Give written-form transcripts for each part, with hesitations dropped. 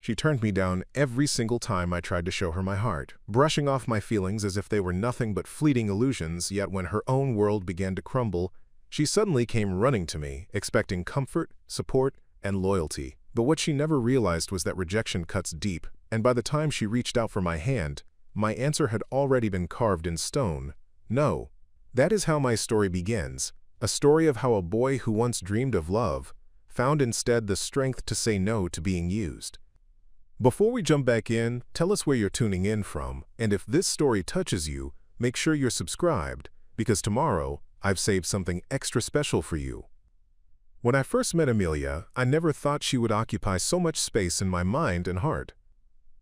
She turned me down every single time I tried to show her my heart, brushing off my feelings as if they were nothing but fleeting illusions, yet when her own world began to crumble, she suddenly came running to me, expecting comfort, support, and loyalty. But what she never realized was that rejection cuts deep, and by the time she reached out for my hand, my answer had already been carved in stone. No. That is how my story begins, a story of how a boy who once dreamed of love found instead the strength to say no to being used. Before we jump back in, tell us where you're tuning in from, and if this story touches you, make sure you're subscribed, because tomorrow I've saved something extra special for you. When I first met Amelia, I never thought she would occupy so much space in my mind and heart.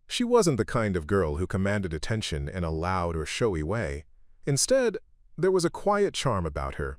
She wasn't the kind of girl who commanded attention in a loud or showy way. Instead, there was a quiet charm about her,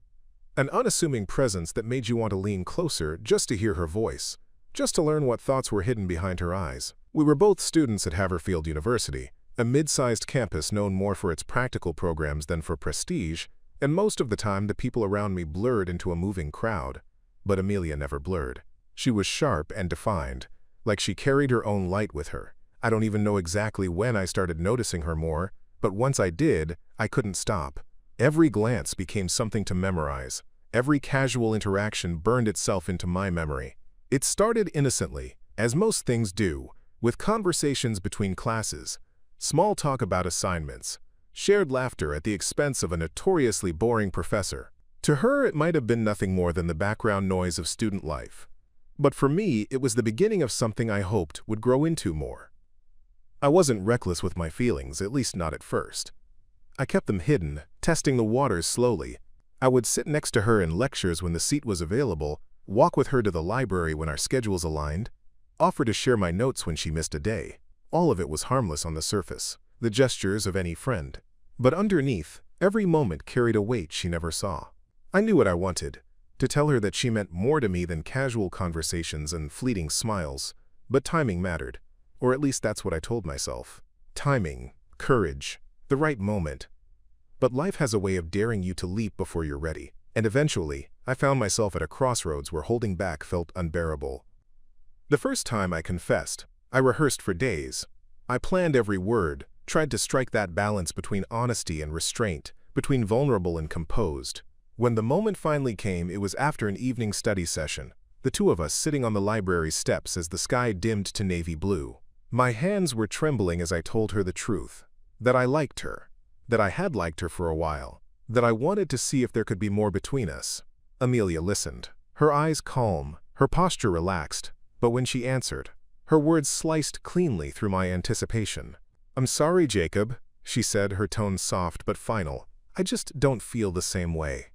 an unassuming presence that made you want to lean closer just to hear her voice, just to learn what thoughts were hidden behind her eyes. We were both students at Haverfield University, a mid-sized campus known more for its practical programs than for prestige, and most of the time the people around me blurred into a moving crowd. But Amelia never blurred. She was sharp and defined, like she carried her own light with her. I don't even know exactly when I started noticing her more, but once I did, I couldn't stop. Every glance became something to memorize. Every casual interaction burned itself into my memory. It started innocently, as most things do, with conversations between classes, small talk about assignments, shared laughter at the expense of a notoriously boring professor. To her, it might have been nothing more than the background noise of student life. But for me, it was the beginning of something I hoped would grow into more. I wasn't reckless with my feelings, at least not at first. I kept them hidden, testing the waters slowly. I would sit next to her in lectures when the seat was available, walk with her to the library when our schedules aligned, offer to share my notes when she missed a day. All of it was harmless on the surface, the gestures of any friend. But underneath, every moment carried a weight she never saw. I knew what I wanted, to tell her that she meant more to me than casual conversations and fleeting smiles. But timing mattered, or at least that's what I told myself. Timing, courage, the right moment. But life has a way of daring you to leap before you're ready, and eventually, I found myself at a crossroads where holding back felt unbearable. The first time I confessed, I rehearsed for days. I planned every word, tried to strike that balance between honesty and restraint, between vulnerable and composed. When the moment finally came, it was after an evening study session, the two of us sitting on the library steps as the sky dimmed to navy blue. My hands were trembling as I told her the truth, that I liked her, that I had liked her for a while, that I wanted to see if there could be more between us. Amelia listened, her eyes calm, her posture relaxed, but when she answered, her words sliced cleanly through my anticipation. "I'm sorry, Jacob," she said, her tone soft but final. "I just don't feel the same way."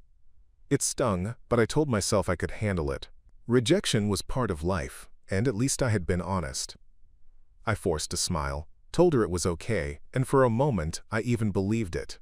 It stung, but I told myself I could handle it. Rejection was part of life, and at least I had been honest. I forced a smile, told her it was okay, and for a moment I even believed it.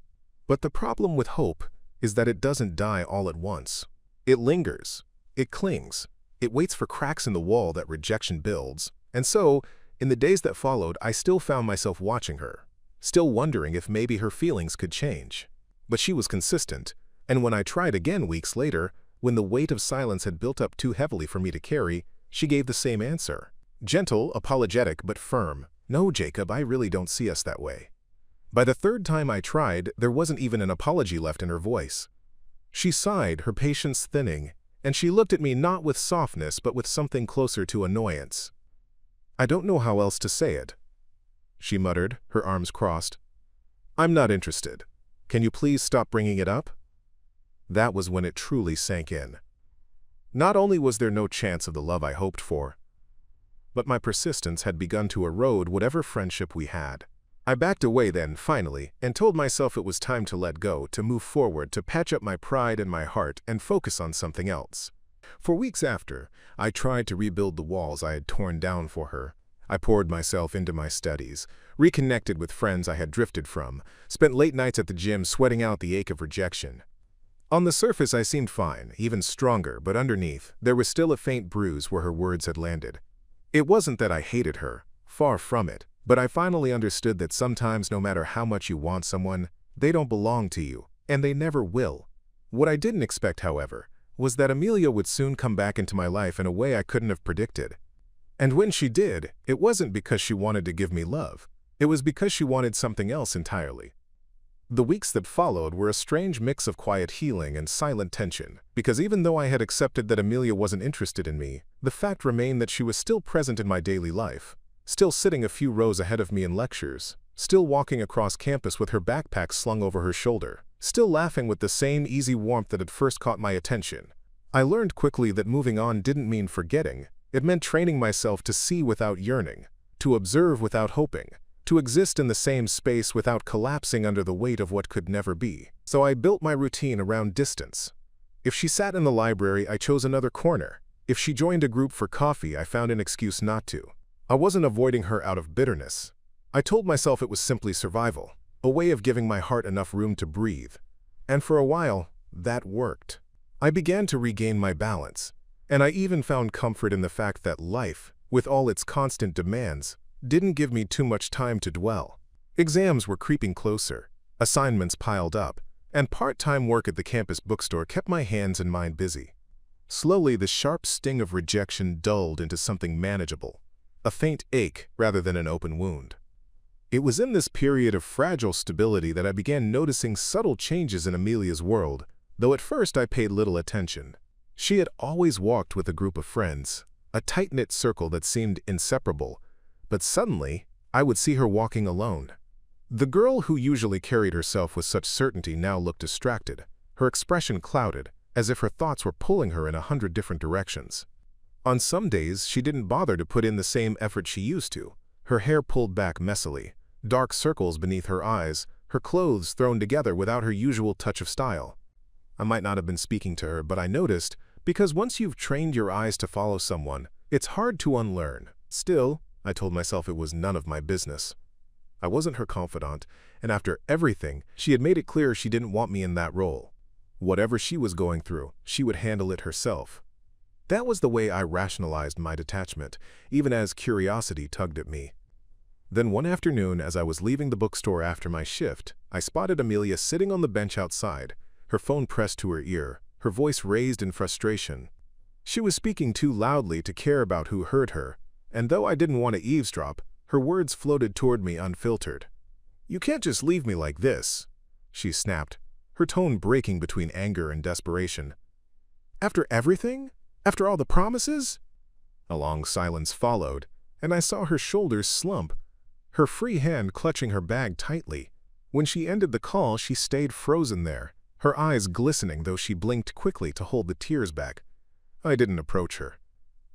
But the problem with hope is that it doesn't die all at once. It lingers, it clings, it waits for cracks in the wall that rejection builds. And so, in the days that followed, I still found myself watching her, still wondering if maybe her feelings could change. But she was consistent, and when I tried again weeks later, when the weight of silence had built up too heavily for me to carry, she gave the same answer. Gentle, apologetic, but firm. "No, Jacob, I really don't see us that way." By the third time I tried, there wasn't even an apology left in her voice. She sighed, her patience thinning, and she looked at me not with softness but with something closer to annoyance. "I don't know how else to say it," she muttered, her arms crossed. "I'm not interested. Can you please stop bringing it up?" That was when it truly sank in. Not only was there no chance of the love I hoped for, but my persistence had begun to erode whatever friendship we had. I backed away then, finally, and told myself it was time to let go, to move forward, to patch up my pride and my heart and focus on something else. For weeks after, I tried to rebuild the walls I had torn down for her. I poured myself into my studies, reconnected with friends I had drifted from, spent late nights at the gym sweating out the ache of rejection. On the surface I seemed fine, even stronger, but underneath, there was still a faint bruise where her words had landed. It wasn't that I hated her, far from it, but I finally understood that sometimes no matter how much you want someone, they don't belong to you, and they never will. What I didn't expect, however, was that Amelia would soon come back into my life in a way I couldn't have predicted. And when she did, it wasn't because she wanted to give me love. It was because she wanted something else entirely. The weeks that followed were a strange mix of quiet healing and silent tension, because even though I had accepted that Amelia wasn't interested in me, the fact remained that she was still present in my daily life, still sitting a few rows ahead of me in lectures, still walking across campus with her backpack slung over her shoulder, still laughing with the same easy warmth that had first caught my attention. I learned quickly that moving on didn't mean forgetting. It meant training myself to see without yearning, to observe without hoping, to exist in the same space without collapsing under the weight of what could never be. So I built my routine around distance. If she sat in the library, I chose another corner. If she joined a group for coffee, I found an excuse not to. I wasn't avoiding her out of bitterness. I told myself it was simply survival, a way of giving my heart enough room to breathe. And for a while, that worked. I began to regain my balance, and I even found comfort in the fact that life, with all its constant demands, didn't give me too much time to dwell. Exams were creeping closer, assignments piled up, and part-time work at the campus bookstore kept my hands and mind busy. Slowly, the sharp sting of rejection dulled into something manageable, a faint ache rather than an open wound. It was in this period of fragile stability that I began noticing subtle changes in Amelia's world, though at first I paid little attention. She had always walked with a group of friends, a tight-knit circle that seemed inseparable, but suddenly, I would see her walking alone. The girl who usually carried herself with such certainty now looked distracted, her expression clouded, as if her thoughts were pulling her in 100 different directions. On some days, she didn't bother to put in the same effort she used to, her hair pulled back messily, dark circles beneath her eyes, her clothes thrown together without her usual touch of style. I might not have been speaking to her, but I noticed, because once you've trained your eyes to follow someone, it's hard to unlearn. Still, I told myself it was none of my business. I wasn't her confidant, and after everything, she had made it clear she didn't want me in that role. Whatever she was going through, she would handle it herself. That was the way I rationalized my detachment, even as curiosity tugged at me. Then one afternoon, as I was leaving the bookstore after my shift, I spotted Amelia sitting on the bench outside, her phone pressed to her ear, her voice raised in frustration. She was speaking too loudly to care about who heard her, and though I didn't want to eavesdrop, her words floated toward me unfiltered. "You can't just leave me like this," she snapped, her tone breaking between anger and desperation. "After everything? After all the promises?" A long silence followed, and I saw her shoulders slump, her free hand clutching her bag tightly. When she ended the call, she stayed frozen there, her eyes glistening though she blinked quickly to hold the tears back. I didn't approach her.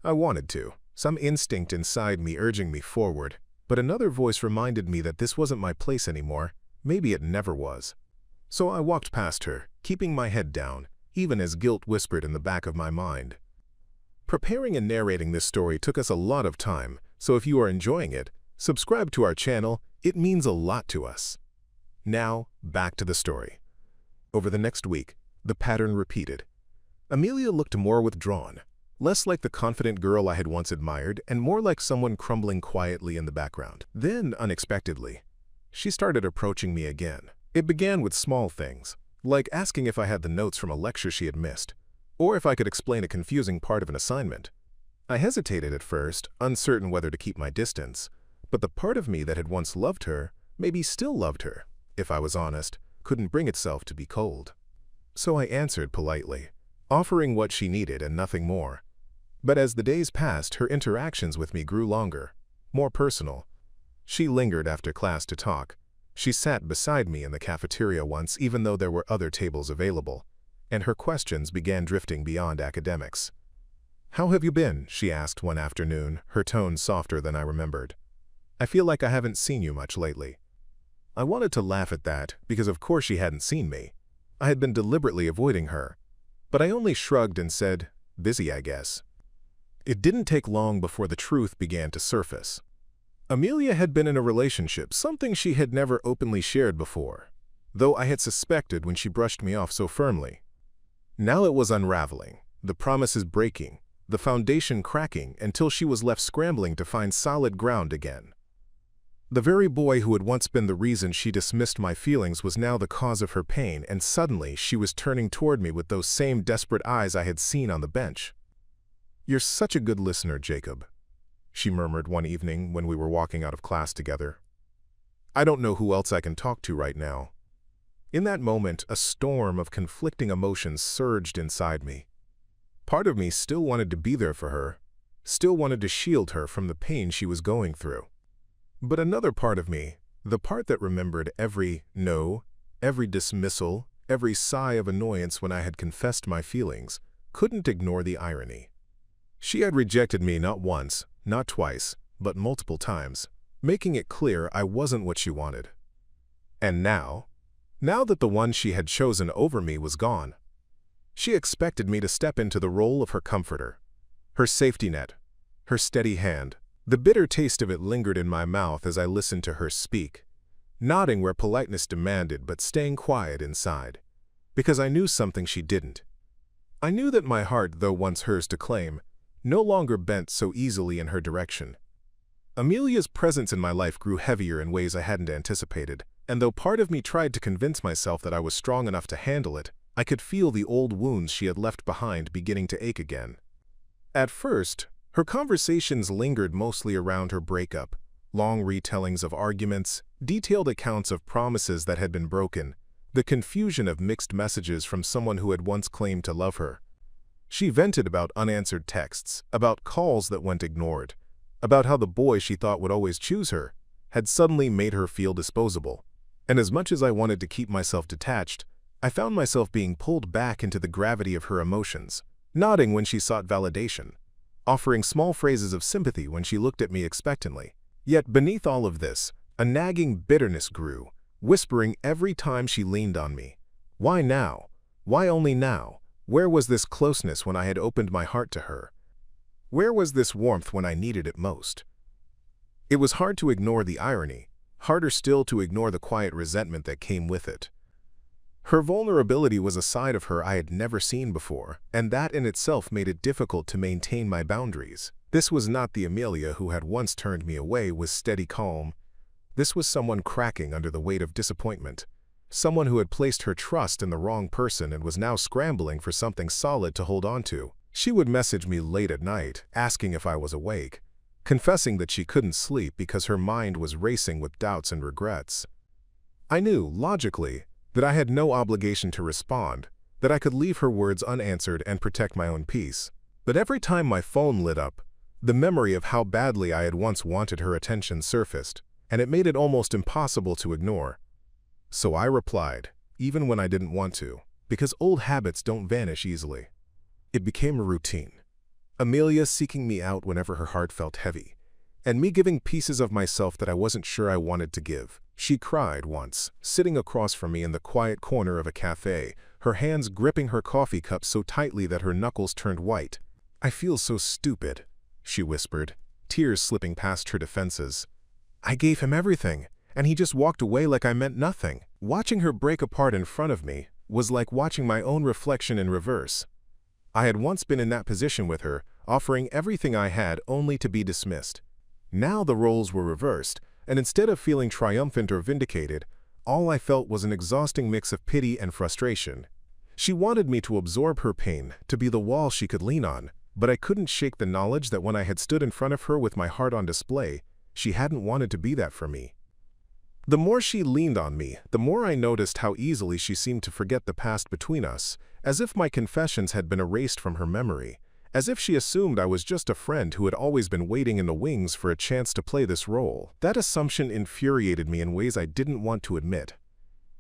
I wanted to, some instinct inside me urging me forward, but another voice reminded me that this wasn't my place anymore. Maybe it never was. So I walked past her, keeping my head down, even as guilt whispered in the back of my mind. Preparing and narrating this story took us a lot of time, so if you are enjoying it, subscribe to our channel. It means a lot to us. Now, back to the story. Over the next week, the pattern repeated. Amelia looked more withdrawn, less like the confident girl I had once admired and more like someone crumbling quietly in the background. Then, unexpectedly, she started approaching me again. It began with small things, like asking if I had the notes from a lecture she had missed, or if I could explain a confusing part of an assignment. I hesitated at first, uncertain whether to keep my distance, but the part of me that had once loved her, maybe still loved her, if I was honest, couldn't bring itself to be cold. So I answered politely, offering what she needed and nothing more. But as the days passed, her interactions with me grew longer, more personal. She lingered after class to talk. She sat beside me in the cafeteria once, even though there were other tables available, and her questions began drifting beyond academics. "How have you been?" she asked one afternoon, her tone softer than I remembered. "I feel like I haven't seen you much lately." I wanted to laugh at that, because of course she hadn't seen me. I had been deliberately avoiding her. But I only shrugged and said, "Busy, I guess." It didn't take long before the truth began to surface. Amelia had been in a relationship, something she had never openly shared before, though I had suspected when she brushed me off so firmly. Now it was unraveling, the promises breaking, the foundation cracking until she was left scrambling to find solid ground again. The very boy who had once been the reason she dismissed my feelings was now the cause of her pain, and suddenly she was turning toward me with those same desperate eyes I had seen on the bench. "You're such a good listener, Jacob," she murmured one evening when we were walking out of class together. "I don't know who else I can talk to right now." In that moment, a storm of conflicting emotions surged inside me. Part of me still wanted to be there for her, still wanted to shield her from the pain she was going through. But another part of me, the part that remembered every no, every dismissal, every sigh of annoyance when I had confessed my feelings, couldn't ignore the irony. She had rejected me not once, not twice, but multiple times, making it clear I wasn't what she wanted. And now that the one she had chosen over me was gone, she expected me to step into the role of her comforter, her safety net, her steady hand. The bitter taste of it lingered in my mouth as I listened to her speak, nodding where politeness demanded but staying quiet inside, because I knew something she didn't. I knew that my heart, though once hers to claim, no longer bent so easily in her direction. Amelia's presence in my life grew heavier in ways I hadn't anticipated, and though part of me tried to convince myself that I was strong enough to handle it, I could feel the old wounds she had left behind beginning to ache again. At first, her conversations lingered mostly around her breakup, long retellings of arguments, detailed accounts of promises that had been broken, the confusion of mixed messages from someone who had once claimed to love her. She vented about unanswered texts, about calls that went ignored, about how the boy she thought would always choose her had suddenly made her feel disposable. And as much as I wanted to keep myself detached, I found myself being pulled back into the gravity of her emotions, nodding when she sought validation, offering small phrases of sympathy when she looked at me expectantly. Yet beneath all of this, a nagging bitterness grew, whispering every time she leaned on me. Why now? Why only now? Where was this closeness when I had opened my heart to her? Where was this warmth when I needed it most? It was hard to ignore the irony, harder still to ignore the quiet resentment that came with it. Her vulnerability was a side of her I had never seen before, and that in itself made it difficult to maintain my boundaries. This was not the Amelia who had once turned me away with steady calm. This was someone cracking under the weight of disappointment, someone who had placed her trust in the wrong person and was now scrambling for something solid to hold on to. She would message me late at night, asking if I was awake, confessing that she couldn't sleep because her mind was racing with doubts and regrets. I knew, logically, that I had no obligation to respond, that I could leave her words unanswered and protect my own peace. But every time my phone lit up, the memory of how badly I had once wanted her attention surfaced, and it made it almost impossible to ignore. So I replied, even when I didn't want to, because old habits don't vanish easily. It became a routine. Amelia seeking me out whenever her heart felt heavy, and me giving pieces of myself that I wasn't sure I wanted to give. She cried once, sitting across from me in the quiet corner of a cafe, her hands gripping her coffee cup so tightly that her knuckles turned white. "I feel so stupid," she whispered, tears slipping past her defenses. "I gave him everything, and he just walked away like I meant nothing." Watching her break apart in front of me was like watching my own reflection in reverse. I had once been in that position with her, offering everything I had only to be dismissed. Now the roles were reversed, and instead of feeling triumphant or vindicated, all I felt was an exhausting mix of pity and frustration. She wanted me to absorb her pain, to be the wall she could lean on, but I couldn't shake the knowledge that when I had stood in front of her with my heart on display, she hadn't wanted to be that for me. The more she leaned on me, the more I noticed how easily she seemed to forget the past between us, as if my confessions had been erased from her memory, as if she assumed I was just a friend who had always been waiting in the wings for a chance to play this role. That assumption infuriated me in ways I didn't want to admit.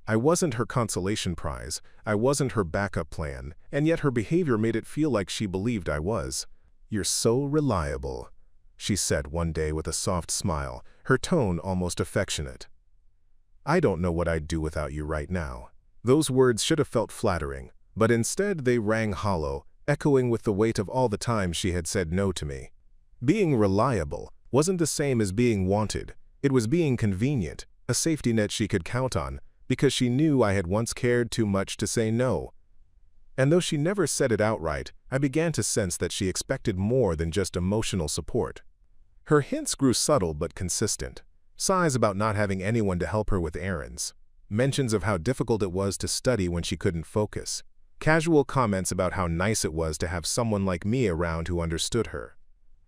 I wasn't her consolation prize, I wasn't her backup plan, and yet her behavior made it feel like she believed I was. "You're so reliable," she said one day with a soft smile, her tone almost affectionate. "I don't know what I'd do without you right now." Those words should have felt flattering, but instead they rang hollow, echoing with the weight of all the times she had said no to me. Being reliable wasn't the same as being wanted. It was being convenient, a safety net she could count on, because she knew I had once cared too much to say no. And though she never said it outright, I began to sense that she expected more than just emotional support. Her hints grew subtle but consistent. Sighs about not having anyone to help her with errands. Mentions of how difficult it was to study when she couldn't focus. Casual comments about how nice it was to have someone like me around who understood her.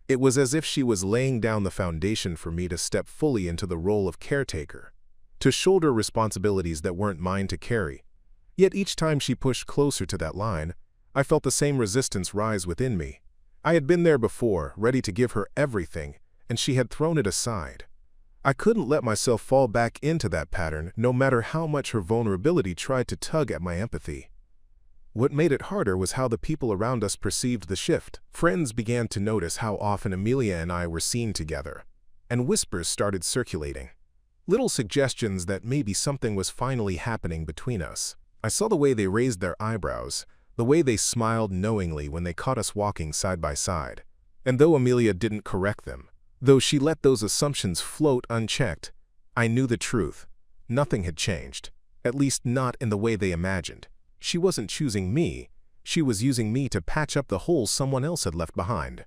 It was as if she was laying down the foundation for me to step fully into the role of caretaker, to shoulder responsibilities that weren't mine to carry. Yet each time she pushed closer to that line, I felt the same resistance rise within me. I had been there before, ready to give her everything, and she had thrown it aside. I couldn't let myself fall back into that pattern, no matter how much her vulnerability tried to tug at my empathy. What made it harder was how the people around us perceived the shift. Friends began to notice how often Amelia and I were seen together, and whispers started circulating. Little suggestions that maybe something was finally happening between us. I saw the way they raised their eyebrows, the way they smiled knowingly when they caught us walking side by side. And though Amelia didn't correct them, though she let those assumptions float unchecked, I knew the truth. Nothing had changed, at least not in the way they imagined. She wasn't choosing me, she was using me to patch up the holes someone else had left behind.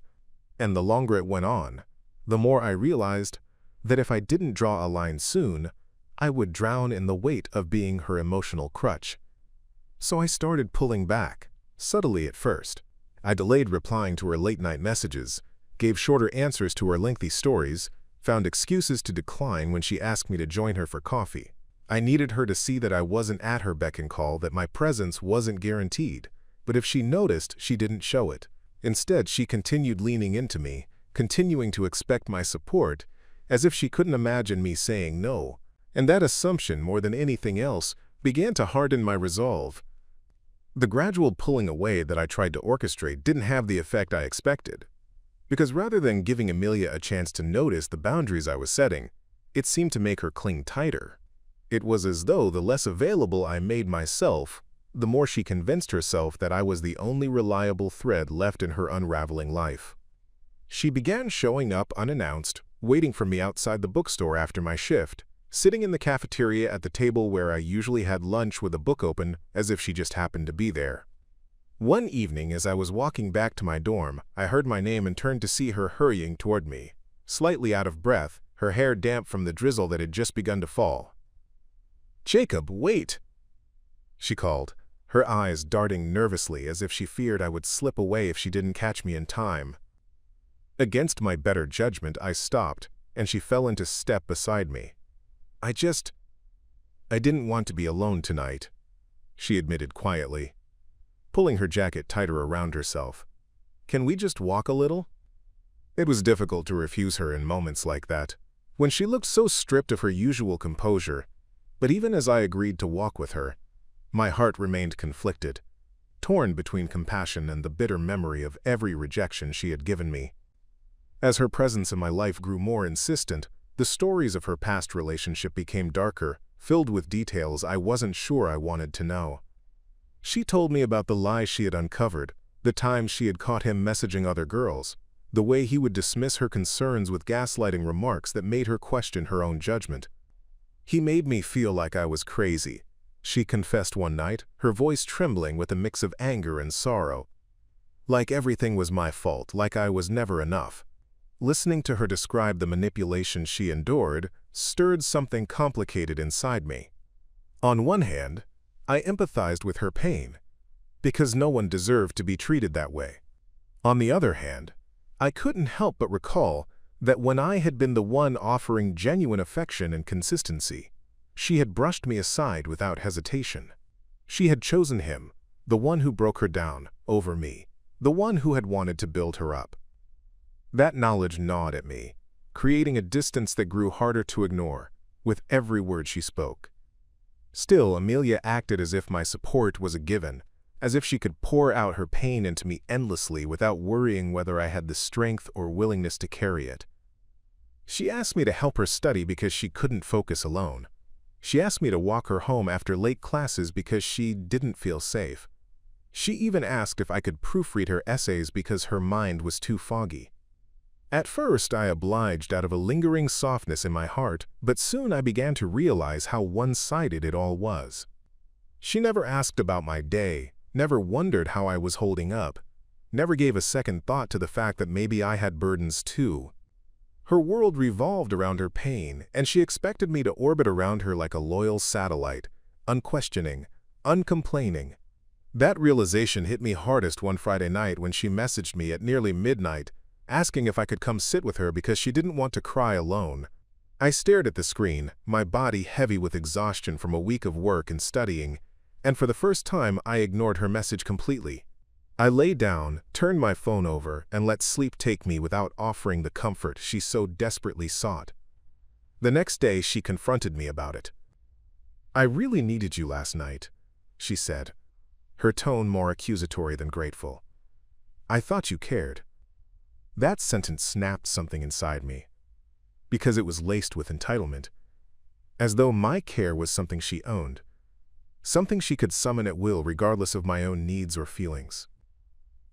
And the longer it went on, the more I realized that if I didn't draw a line soon, I would drown in the weight of being her emotional crutch. So I started pulling back, subtly at first. I delayed replying to her late-night messages, gave shorter answers to her lengthy stories, found excuses to decline when she asked me to join her for coffee. I needed her to see that I wasn't at her beck and call, that my presence wasn't guaranteed. But if she noticed, she didn't show it. Instead, she continued leaning into me, continuing to expect my support, as if she couldn't imagine me saying no. And that assumption, more than anything else, began to harden my resolve. The gradual pulling away that I tried to orchestrate didn't have the effect I expected. Because rather than giving Amelia a chance to notice the boundaries I was setting, it seemed to make her cling tighter. It was as though the less available I made myself, the more she convinced herself that I was the only reliable thread left in her unraveling life. She began showing up unannounced, waiting for me outside the bookstore after my shift, sitting in the cafeteria at the table where I usually had lunch with a book open, as if she just happened to be there. One evening, as I was walking back to my dorm, I heard my name and turned to see her hurrying toward me, slightly out of breath, her hair damp from the drizzle that had just begun to fall. "Jacob, wait!" she called, her eyes darting nervously as if she feared I would slip away if she didn't catch me in time. Against my better judgment, I stopped, and she fell into step beside me. I didn't want to be alone tonight," she admitted quietly, pulling her jacket tighter around herself. "Can we just walk a little?" It was difficult to refuse her in moments like that, when she looked so stripped of her usual composure. But even as I agreed to walk with her, my heart remained conflicted, torn between compassion and the bitter memory of every rejection she had given me. As her presence in my life grew more insistent, the stories of her past relationship became darker, filled with details I wasn't sure I wanted to know. She told me about the lies she had uncovered, the times she had caught him messaging other girls, the way he would dismiss her concerns with gaslighting remarks that made her question her own judgment. "He made me feel like I was crazy," she confessed one night, her voice trembling with a mix of anger and sorrow. "Like everything was my fault, like I was never enough." Listening to her describe the manipulation she endured stirred something complicated inside me. On one hand, I empathized with her pain, because no one deserved to be treated that way. On the other hand, I couldn't help but recall that when I had been the one offering genuine affection and consistency, she had brushed me aside without hesitation. She had chosen him, the one who broke her down, over me, the one who had wanted to build her up. That knowledge gnawed at me, creating a distance that grew harder to ignore with every word she spoke. Still, Amelia acted as if my support was a given, as if she could pour out her pain into me endlessly without worrying whether I had the strength or willingness to carry it. She asked me to help her study because she couldn't focus alone. She asked me to walk her home after late classes because she didn't feel safe. She even asked if I could proofread her essays because her mind was too foggy. At first, I obliged out of a lingering softness in my heart, but soon I began to realize how one-sided it all was. She never asked about my day, never wondered how I was holding up, never gave a second thought to the fact that maybe I had burdens too. Her world revolved around her pain, and she expected me to orbit around her like a loyal satellite, unquestioning, uncomplaining. That realization hit me hardest one Friday night when she messaged me at nearly midnight, asking if I could come sit with her because she didn't want to cry alone. I stared at the screen, my body heavy with exhaustion from a week of work and studying, and for the first time I ignored her message completely. I lay down, turned my phone over, and let sleep take me without offering the comfort she so desperately sought. The next day she confronted me about it. "I really needed you last night," she said, her tone more accusatory than grateful. "I thought you cared." That sentence snapped something inside me, because it was laced with entitlement, as though my care was something she owned, something she could summon at will regardless of my own needs or feelings.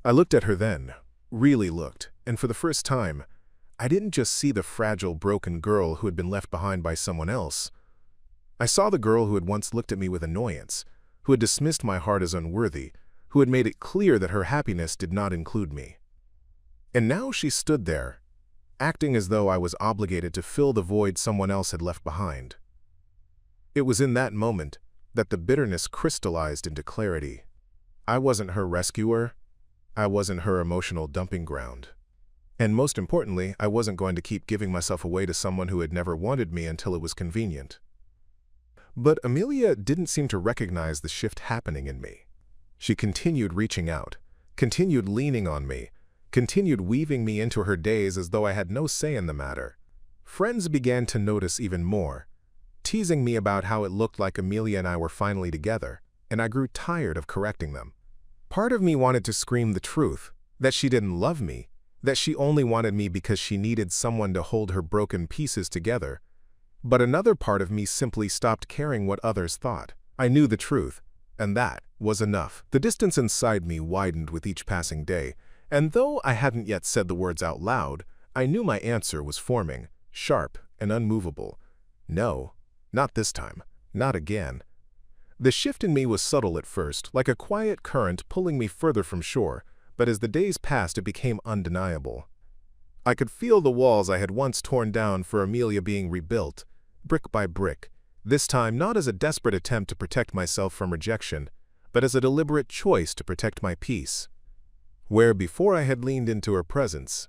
I looked at her then, really looked, and for the first time, I didn't just see the fragile, broken girl who had been left behind by someone else. I saw the girl who had once looked at me with annoyance, who had dismissed my heart as unworthy, who had made it clear that her happiness did not include me. And now she stood there, acting as though I was obligated to fill the void someone else had left behind. It was in that moment that the bitterness crystallized into clarity. I wasn't her rescuer. I wasn't her emotional dumping ground. And most importantly, I wasn't going to keep giving myself away to someone who had never wanted me until it was convenient. But Amelia didn't seem to recognize the shift happening in me. She continued reaching out, continued leaning on me, continued weaving me into her days as though I had no say in the matter. Friends began to notice even more, teasing me about how it looked like Amelia and I were finally together, and I grew tired of correcting them. Part of me wanted to scream the truth, that she didn't love me, that she only wanted me because she needed someone to hold her broken pieces together. But another part of me simply stopped caring what others thought. I knew the truth, and that was enough. The distance inside me widened with each passing day, and though I hadn't yet said the words out loud, I knew my answer was forming, sharp and unmovable. No, not this time, not again. The shift in me was subtle at first, like a quiet current pulling me further from shore, but as the days passed it became undeniable. I could feel the walls I had once torn down for Amelia being rebuilt, brick by brick, this time not as a desperate attempt to protect myself from rejection, but as a deliberate choice to protect my peace. Where before I had leaned into her presence,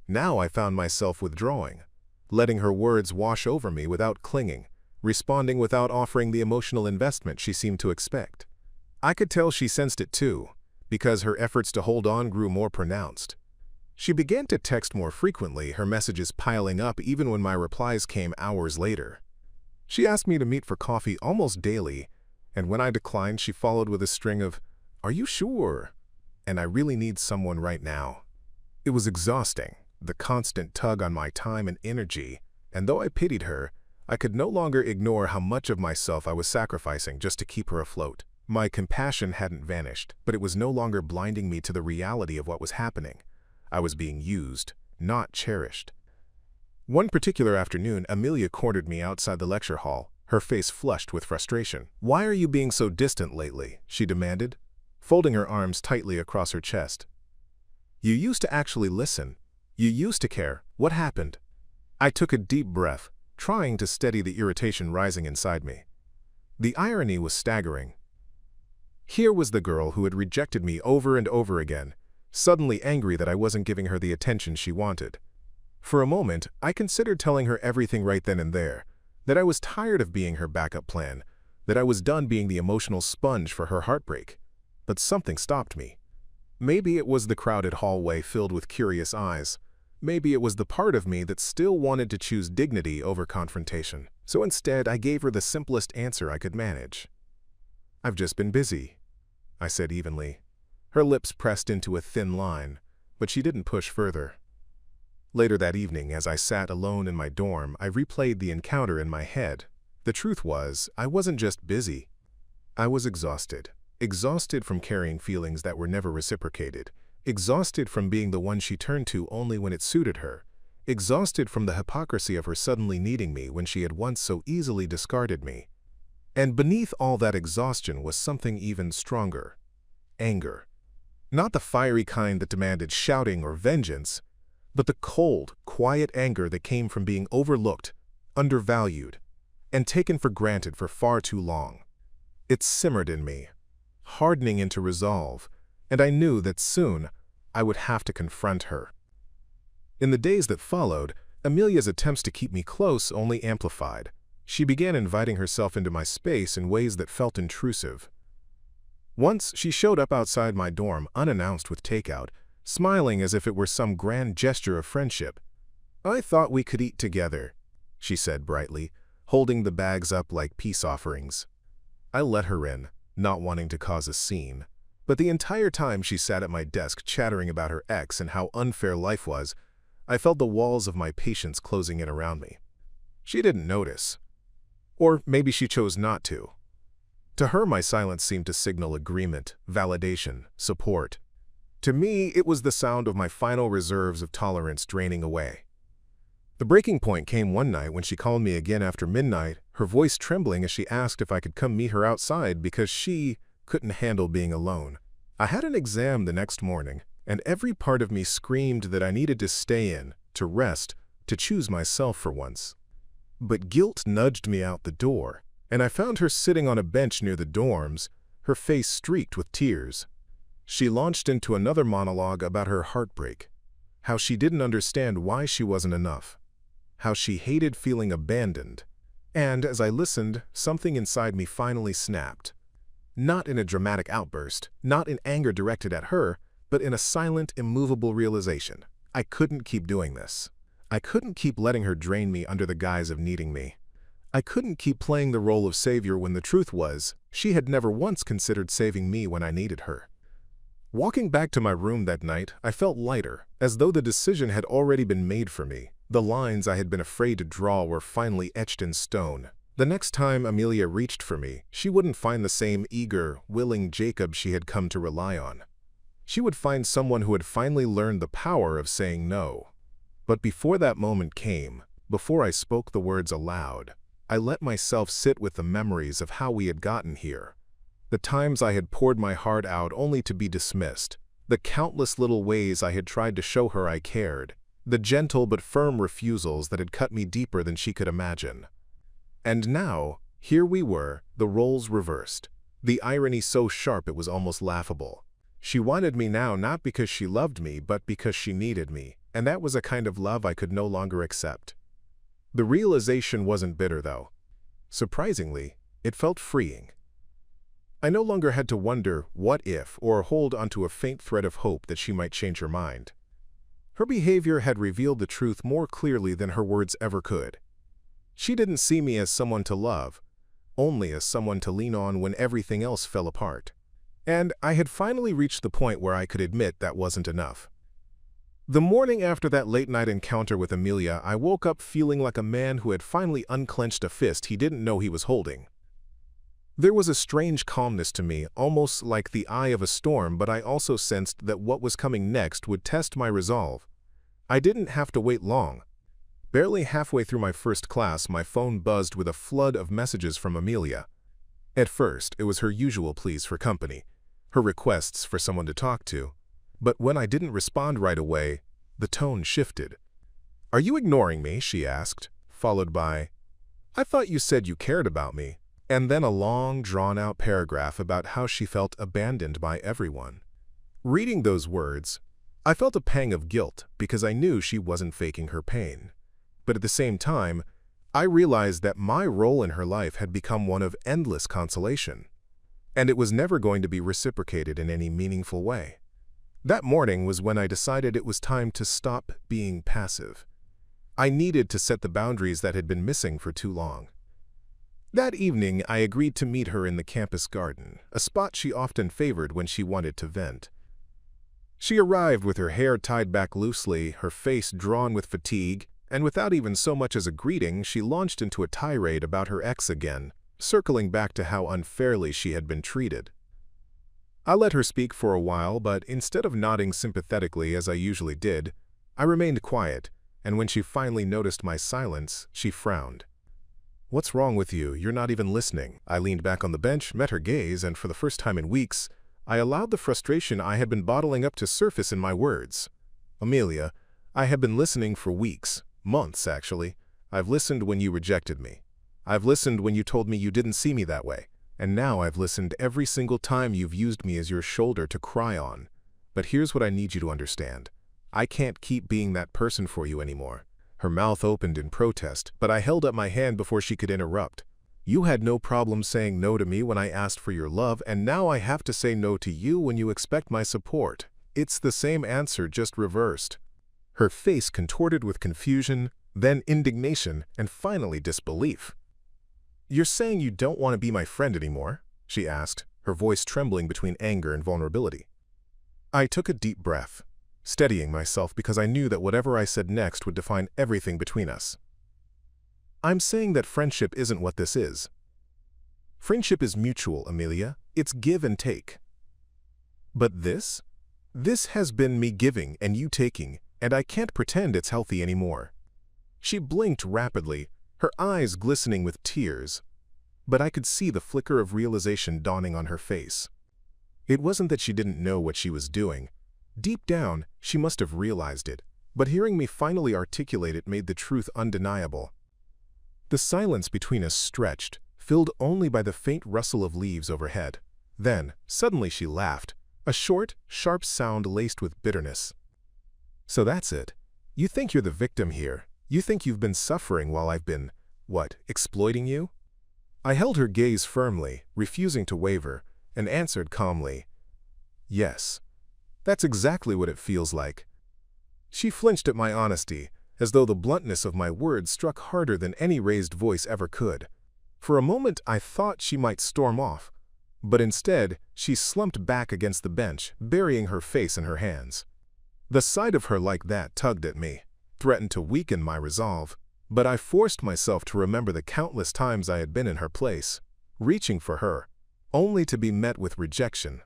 now I found myself withdrawing, letting her words wash over me without clinging, responding without offering the emotional investment she seemed to expect. I could tell she sensed it too, because her efforts to hold on grew more pronounced. She began to text more frequently, her messages piling up even when my replies came hours later. She asked me to meet for coffee almost daily, and when I declined, she followed with a string of, "Are you sure?" and "I really need someone right now." It was exhausting, the constant tug on my time and energy, and though I pitied her, I could no longer ignore how much of myself I was sacrificing just to keep her afloat. My compassion hadn't vanished, but it was no longer blinding me to the reality of what was happening. I was being used, not cherished. One particular afternoon, Amelia cornered me outside the lecture hall, her face flushed with frustration. "Why are you being so distant lately?" she demanded, folding her arms tightly across her chest. "You used to actually listen. You used to care. What happened?" I took a deep breath, trying to steady the irritation rising inside me. The irony was staggering. Here was the girl who had rejected me over and over again, suddenly angry that I wasn't giving her the attention she wanted. For a moment, I considered telling her everything right then and there, that I was tired of being her backup plan, that I was done being the emotional sponge for her heartbreak. But something stopped me. Maybe it was the crowded hallway filled with curious eyes. Maybe it was the part of me that still wanted to choose dignity over confrontation. So instead, I gave her the simplest answer I could manage. "I've just been busy," I said evenly. Her lips pressed into a thin line, but she didn't push further. Later that evening, as I sat alone in my dorm, I replayed the encounter in my head. The truth was, I wasn't just busy. I was exhausted. Exhausted from carrying feelings that were never reciprocated. Exhausted from being the one she turned to only when it suited her. Exhausted from the hypocrisy of her suddenly needing me when she had once so easily discarded me. And beneath all that exhaustion was something even stronger. Anger. Not the fiery kind that demanded shouting or vengeance, but the cold, quiet anger that came from being overlooked, undervalued, and taken for granted for far too long. It simmered in me, hardening into resolve, and I knew that soon I would have to confront her. In the days that followed, Amelia's attempts to keep me close only amplified. She began inviting herself into my space in ways that felt intrusive. Once, she showed up outside my dorm unannounced with takeout, smiling as if it were some grand gesture of friendship. "I thought we could eat together," she said brightly, holding the bags up like peace offerings. I let her in, not wanting to cause a scene. But the entire time she sat at my desk chattering about her ex and how unfair life was, I felt the walls of my patience closing in around me. She didn't notice. Or maybe she chose not to. To her, my silence seemed to signal agreement, validation, support. To me, it was the sound of my final reserves of tolerance draining away. The breaking point came one night when she called me again after midnight, her voice trembling as she asked if I could come meet her outside because she couldn't handle being alone. I had an exam the next morning, and every part of me screamed that I needed to stay in, to rest, to choose myself for once. But guilt nudged me out the door, and I found her sitting on a bench near the dorms, her face streaked with tears. She launched into another monologue about her heartbreak, how she didn't understand why she wasn't enough, how she hated feeling abandoned, and as I listened, something inside me finally snapped. Not in a dramatic outburst, not in anger directed at her, but in a silent, immovable realization. I couldn't keep doing this. I couldn't keep letting her drain me under the guise of needing me. I couldn't keep playing the role of savior when the truth was, she had never once considered saving me when I needed her. Walking back to my room that night, I felt lighter, as though the decision had already been made for me. The lines I had been afraid to draw were finally etched in stone. The next time Amelia reached for me, she wouldn't find the same eager, willing Jacob she had come to rely on. She would find someone who had finally learned the power of saying no. But before that moment came, before I spoke the words aloud, I let myself sit with the memories of how we had gotten here. The times I had poured my heart out only to be dismissed, the countless little ways I had tried to show her I cared, the gentle but firm refusals that had cut me deeper than she could imagine. And now, here we were, the roles reversed, the irony so sharp it was almost laughable. She wanted me now not because she loved me, but because she needed me, and that was a kind of love I could no longer accept. The realization wasn't bitter, though. Surprisingly, it felt freeing. I no longer had to wonder what if or hold onto a faint thread of hope that she might change her mind. Her behavior had revealed the truth more clearly than her words ever could. She didn't see me as someone to love, only as someone to lean on when everything else fell apart. And I had finally reached the point where I could admit that wasn't enough. The morning after that late-night encounter with Amelia, I woke up feeling like a man who had finally unclenched a fist he didn't know he was holding. There was a strange calmness to me, almost like the eye of a storm, but I also sensed that what was coming next would test my resolve. I didn't have to wait long. Barely halfway through my first class, my phone buzzed with a flood of messages from Amelia. At first, it was her usual pleas for company, her requests for someone to talk to. But when I didn't respond right away, the tone shifted. "Are you ignoring me?" she asked, followed by, "I thought you said you cared about me." And then a long, drawn-out paragraph about how she felt abandoned by everyone. Reading those words, I felt a pang of guilt because I knew she wasn't faking her pain. But at the same time, I realized that my role in her life had become one of endless consolation, and it was never going to be reciprocated in any meaningful way. That morning was when I decided it was time to stop being passive. I needed to set the boundaries that had been missing for too long. That evening, I agreed to meet her in the campus garden, a spot she often favored when she wanted to vent. She arrived with her hair tied back loosely, her face drawn with fatigue, and without even so much as a greeting, she launched into a tirade about her ex again, circling back to how unfairly she had been treated. I let her speak for a while, but instead of nodding sympathetically as I usually did, I remained quiet, and when she finally noticed my silence, she frowned. "What's wrong with you? You're not even listening." I leaned back on the bench, met her gaze, and for the first time in weeks, I allowed the frustration I had been bottling up to surface in my words. "Amelia, I have been listening for weeks, months actually. I've listened when you rejected me. I've listened when you told me you didn't see me that way. And now I've listened every single time you've used me as your shoulder to cry on. But here's what I need you to understand. I can't keep being that person for you anymore." Her mouth opened in protest, but I held up my hand before she could interrupt. "You had no problem saying no to me when I asked for your love, and now I have to say no to you when you expect my support. It's the same answer, just reversed." Her face contorted with confusion, then indignation, and finally disbelief. "You're saying you don't want to be my friend anymore?" she asked, her voice trembling between anger and vulnerability. I took a deep breath, steadying myself because I knew that whatever I said next would define everything between us. "I'm saying that friendship isn't what this is. Friendship is mutual, Amelia. It's give and take. But this? This has been me giving and you taking, and I can't pretend it's healthy anymore." She blinked rapidly, her eyes glistening with tears, but I could see the flicker of realization dawning on her face. It wasn't that she didn't know what she was doing. Deep down, she must have realized it, but hearing me finally articulate it made the truth undeniable. The silence between us stretched, filled only by the faint rustle of leaves overhead. Then, suddenly she laughed, a short, sharp sound laced with bitterness. "So that's it. You think you're the victim here. You think you've been suffering while I've been, exploiting you?" I held her gaze firmly, refusing to waver, and answered calmly, "Yes. That's exactly what it feels like." She flinched at my honesty, as though the bluntness of my words struck harder than any raised voice ever could. For a moment I thought she might storm off, but instead she slumped back against the bench, burying her face in her hands. The sight of her like that tugged at me, threatened to weaken my resolve, but I forced myself to remember the countless times I had been in her place, reaching for her, only to be met with rejection.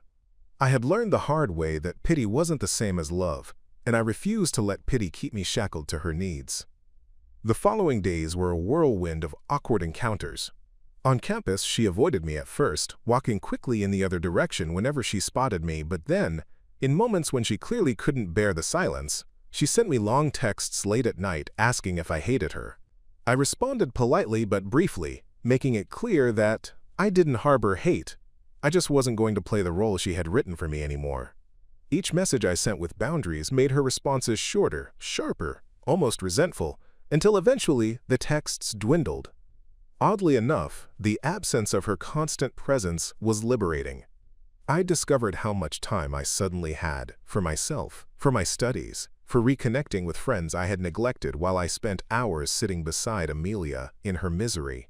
I had learned the hard way that pity wasn't the same as love, and I refused to let pity keep me shackled to her needs. The following days were a whirlwind of awkward encounters. On campus, she avoided me at first, walking quickly in the other direction whenever she spotted me, but then, in moments when she clearly couldn't bear the silence, she sent me long texts late at night asking if I hated her. I responded politely but briefly, making it clear that I didn't harbor hate. I just wasn't going to play the role she had written for me anymore. Each message I sent with boundaries made her responses shorter, sharper, almost resentful, until eventually the texts dwindled. Oddly enough, the absence of her constant presence was liberating. I discovered how much time I suddenly had for myself, for my studies, for reconnecting with friends I had neglected while I spent hours sitting beside Amelia in her misery.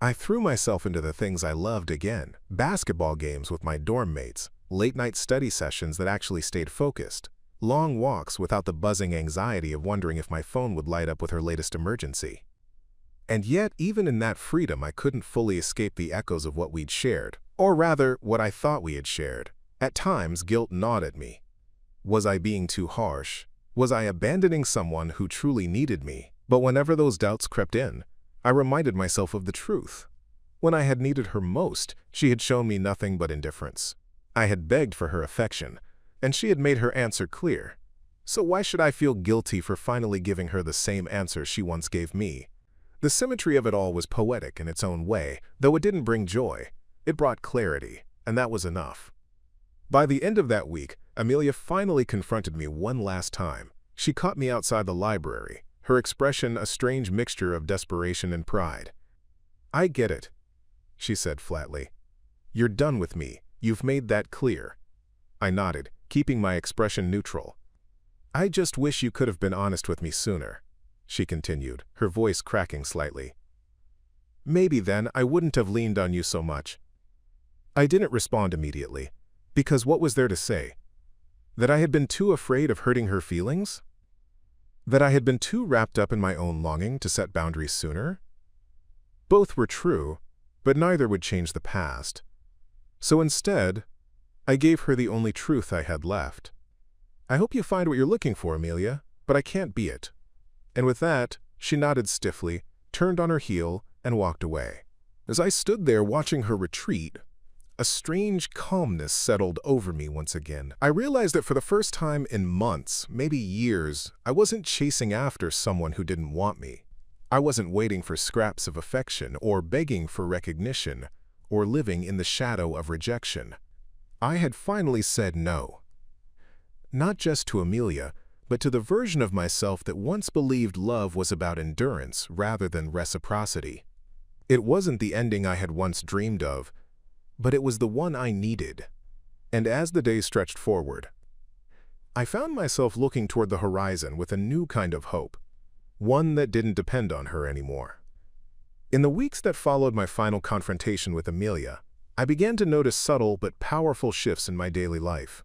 I threw myself into the things I loved again: basketball games with my dorm mates, late-night study sessions that actually stayed focused, long walks without the buzzing anxiety of wondering if my phone would light up with her latest emergency. And yet, even in that freedom, I couldn't fully escape the echoes of what we'd shared, or rather, what I thought we had shared. At times, guilt gnawed at me. Was I being too harsh? Was I abandoning someone who truly needed me? But whenever those doubts crept in, I reminded myself of the truth. When I had needed her most, she had shown me nothing but indifference. I had begged for her affection, and she had made her answer clear. So why should I feel guilty for finally giving her the same answer she once gave me? The symmetry of it all was poetic in its own way, though it didn't bring joy. It brought clarity, and that was enough. By the end of that week, Amelia finally confronted me one last time. She caught me outside the library, her expression a strange mixture of desperation and pride. "I get it," she said flatly. "You're done with me. You've made that clear." I nodded, keeping my expression neutral. "I just wish you could have been honest with me sooner," she continued, her voice cracking slightly. "Maybe then I wouldn't have leaned on you so much." I didn't respond immediately, because what was there to say? That I had been too afraid of hurting her feelings? That I had been too wrapped up in my own longing to set boundaries sooner? Both were true, but neither would change the past. So instead, I gave her the only truth I had left. "I hope you find what you're looking for, Amelia, but I can't be it." And with that, she nodded stiffly, turned on her heel, and walked away. As I stood there watching her retreat, a strange calmness settled over me once again. I realized that for the first time in months, maybe years, I wasn't chasing after someone who didn't want me. I wasn't waiting for scraps of affection, or begging for recognition, or living in the shadow of rejection. I had finally said no. Not just to Amelia, but to the version of myself that once believed love was about endurance rather than reciprocity. It wasn't the ending I had once dreamed of, but it was the one I needed. And as the days stretched forward, I found myself looking toward the horizon with a new kind of hope, one that didn't depend on her anymore. In the weeks that followed my final confrontation with Amelia, I began to notice subtle but powerful shifts in my daily life.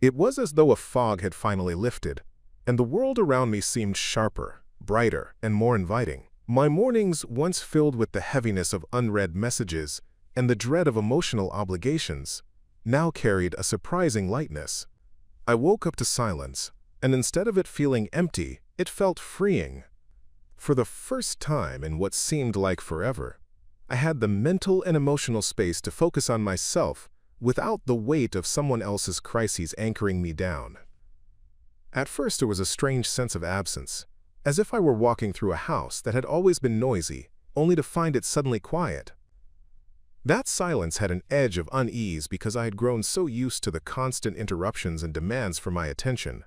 It was as though a fog had finally lifted, and the world around me seemed sharper, brighter, and more inviting. My mornings, once filled with the heaviness of unread messages and the dread of emotional obligations, now carried a surprising lightness. I woke up to silence, and instead of it feeling empty, it felt freeing. For the first time in what seemed like forever, I had the mental and emotional space to focus on myself without the weight of someone else's crises anchoring me down. At first there was a strange sense of absence, as if I were walking through a house that had always been noisy, only to find it suddenly quiet. That silence had an edge of unease because I had grown so used to the constant interruptions and demands for my attention.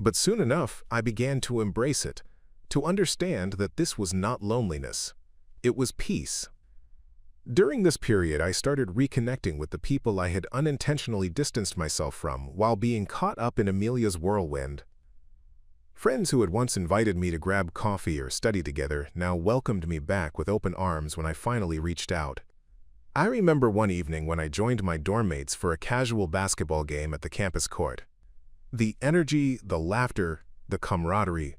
But soon enough, I began to embrace it, to understand that this was not loneliness. It was peace. During this period, I started reconnecting with the people I had unintentionally distanced myself from while being caught up in Amelia's whirlwind. Friends who had once invited me to grab coffee or study together now welcomed me back with open arms when I finally reached out. I remember one evening when I joined my dorm mates for a casual basketball game at the campus court. The energy, the laughter, the camaraderie,